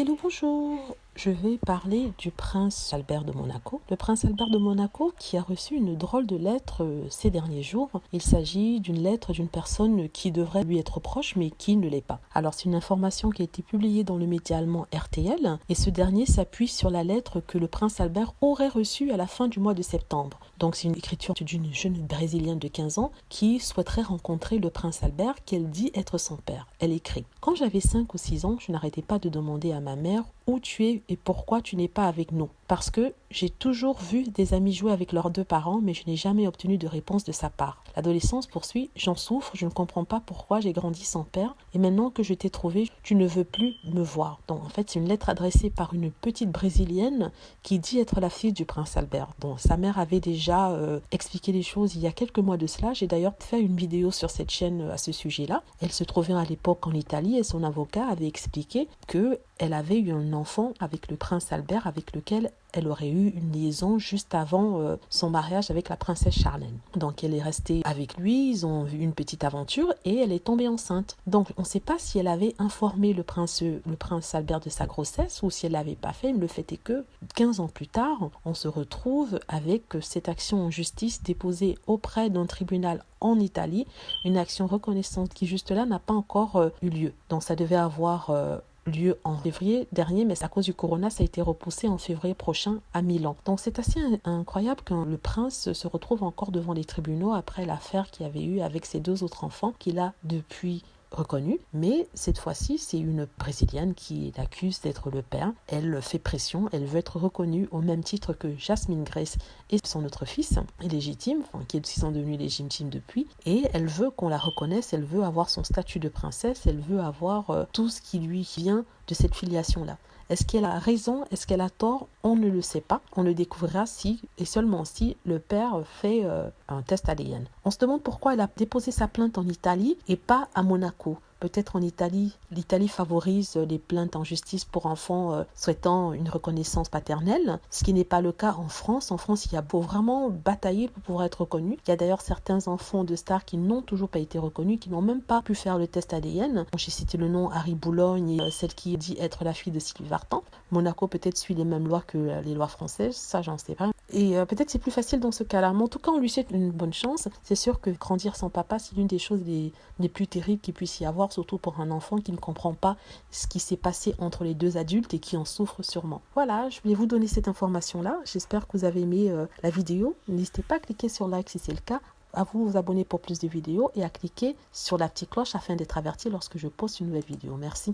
Hello, bonjour. Je vais parler du prince Albert de Monaco. Le prince Albert de Monaco qui a reçu une drôle de lettre ces derniers jours. Il s'agit d'une lettre d'une personne qui devrait lui être proche mais qui ne l'est pas. Alors c'est une information qui a été publiée dans le média allemand RTL et ce dernier s'appuie sur la lettre que le prince Albert aurait reçue à la fin du mois de septembre. Donc c'est une écriture d'une jeune brésilienne de 15 ans qui souhaiterait rencontrer le prince Albert qu'elle dit être son père. Elle écrit: quand j'avais 5 ou 6 ans, je n'arrêtais pas de demander à ma mère où tu es et pourquoi tu n'es pas avec nous. Parce que j'ai toujours vu des amis jouer avec leurs deux parents, mais je n'ai jamais obtenu de réponse de sa part. L'adolescence poursuit: j'en souffre, je ne comprends pas pourquoi j'ai grandi sans père, et maintenant que je t'ai trouvé, tu ne veux plus me voir. Donc en fait, c'est une lettre adressée par une petite brésilienne qui dit être la fille du prince Albert. Donc sa mère avait déjà expliqué les choses il y a quelques mois de cela. J'ai d'ailleurs fait une vidéo sur cette chaîne à ce sujet-là. Elle se trouvait à l'époque en Italie et son avocat avait expliqué que elle avait eu un enfant avec le prince Albert avec lequel elle aurait eu une liaison juste avant son mariage avec la princesse Charlène. Donc elle est restée avec lui, ils ont eu une petite aventure et elle est tombée enceinte. Donc on ne sait pas si elle avait informé le prince Albert de sa grossesse ou si elle ne l'avait pas fait. Mais le fait est que 15 ans plus tard, on se retrouve avec cette action en justice déposée auprès d'un tribunal en Italie, une action reconnaissante qui juste là n'a pas encore eu lieu. Donc ça devait avoir lieu en février dernier, mais à cause du corona, ça a été repoussé en février prochain à Milan. Donc c'est assez incroyable que le prince se retrouve encore devant les tribunaux après l'affaire qu'il y avait eu avec ses deux autres enfants qu'il a depuis reconnu, mais cette fois-ci c'est une brésilienne qui l'accuse d'être le père. Elle fait pression, elle veut être reconnue au même titre que Jasmine Grace et son autre fils illégitime, qui sont devenus légitimes depuis, et elle veut qu'on la reconnaisse, elle veut avoir son statut de princesse, elle veut avoir tout ce qui lui vient de cette filiation-là. Est-ce qu'elle a raison? Est-ce qu'elle a tort? On ne le sait pas. On le découvrira si et seulement si le père fait un test ADN. On se demande pourquoi elle a déposé sa plainte en Italie et pas à Monaco. Peut-être en Italie, l'Italie favorise les plaintes en justice pour enfants souhaitant une reconnaissance paternelle, ce qui n'est pas le cas en France. En France, il y a beau vraiment batailler pour pouvoir être reconnu. Il y a d'ailleurs certains enfants de stars qui n'ont toujours pas été reconnus, qui n'ont même pas pu faire le test ADN. J'ai cité le nom Harry Boulogne et celle qui dit être la fille de Sylvie Vartan. Monaco peut-être suit les mêmes lois que les lois françaises, ça j'en sais pas. Et peut-être c'est plus facile dans ce cas-là. Mais en tout cas, on lui souhaite une bonne chance. C'est sûr que grandir sans papa, c'est l'une des choses les plus terribles qu'il puisse y avoir, surtout pour un enfant qui ne comprend pas ce qui s'est passé entre les deux adultes et qui en souffre sûrement. Voilà, je voulais vous donner cette information-là. J'espère que vous avez aimé la vidéo. N'hésitez pas à cliquer sur like si c'est le cas, à vous abonner pour plus de vidéos et à cliquer sur la petite cloche afin d'être averti lorsque je poste une nouvelle vidéo. Merci.